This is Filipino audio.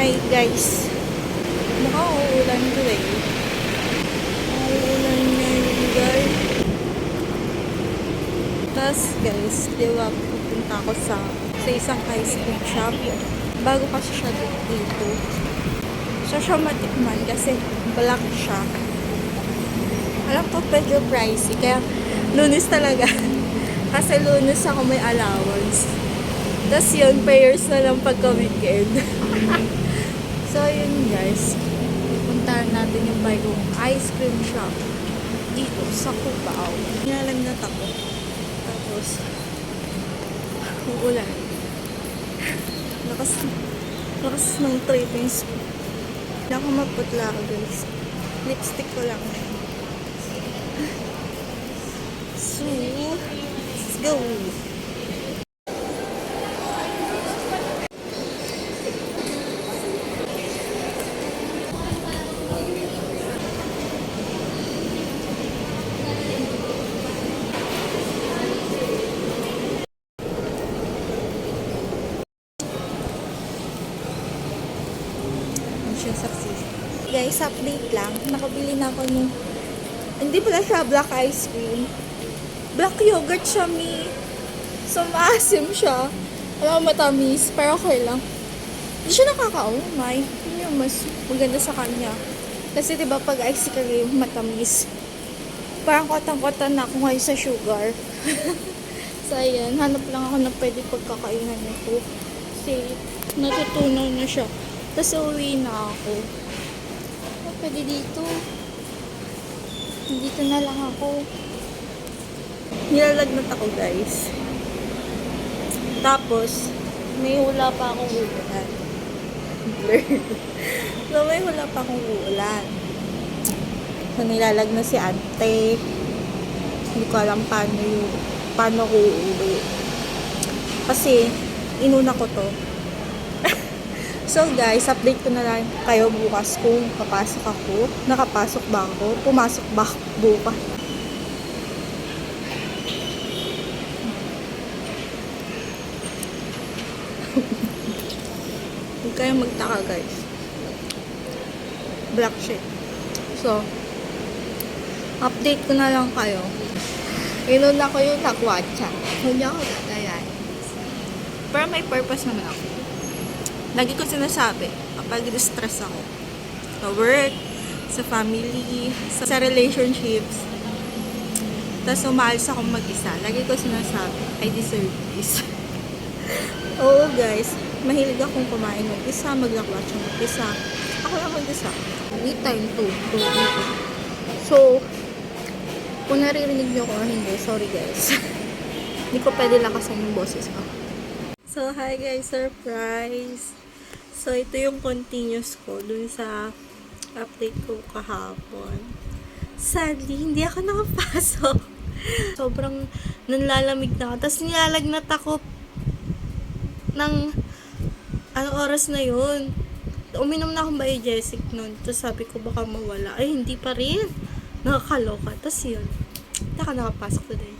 my guys. Mukhang uulan today. Uulan ngayon guys. Tapos guys, di ba pupunta ako sa isang ice cream shop. Bago kasi siya dito. So siya matikman kasi black siya. Alam ko medyo pricey. Kaya Lunes talaga. Kasi Lunes ako may allowance. Tapos yun, prayers na lang pagka-weekend. So yun guys. Puntahan natin yung bagong ice cream shop dito sa Cubao. Nilalagnat ako. Tapos uulan. Lakas ng trippings. Hindi ako maputla ako guys. Lipstick ko lang. So, let's go! Guys, update lang. Nakabili na ako ng hindi pala siya black ice cream. Black yogurt siya, mi. So, maasim siya. Alam mo, matamis. Pero okay lang. Hindi siya nakakaumay. Yun yung mas maganda sa kanya. Kasi diba pag ice cream, matamis. Parang kotang-kotan na ako ngayon sa sugar. So, ayan. Hanap lang ako na pwede pagkakainan nito. Kasi natutunaw na siya. Tapos, uwi na ako. Pwede dito. Dito na lang ako. Nilalagnat ako guys. Tapos, may hula pa akong uulan. Blur. So, may hula pa akong uulan. So, nilalagnat si ate. Hindi ko alam paano ko uuwi. Kasi, inuna ko to. So guys, update ko na lang kayo bukas kung papasok ako. Nakapasok ba ako? Pumasok ba ako bukas? Huwag kayong magtaka guys. Black shit. So, update ko na lang kayo. Inuna ko yung takwatsa. Hindi ako gagayan. Pero may purpose naman ako. Lagi ko sinasabi, kapag stress ako, sa work, sa family, sa relationships, tapos umaalis akong mag-isa, lagi ko sinasabi, I deserve this. Oo guys, mahilig akong kumain mag-isa, maglakwatsa mag-isa. Ako lang mag-isa. Me time to. So, kung naririnig nyo ko hindi, sorry guys. Hindi ko pwede lakasan yung boses ko. So, hi guys, surprise! So, ito yung continuous ko dun sa update ko kahapon. Sadly, hindi ako nakapasok. Sobrang nanlalamig na ako. Tapos nilalagnat ako ng anong oras na yun. Uminom na akong biogesic nun. Tapos sabi ko baka mawala. Ay, hindi pa rin. Nakakaloka. Tapos yun. Hindi ako nakapasok today.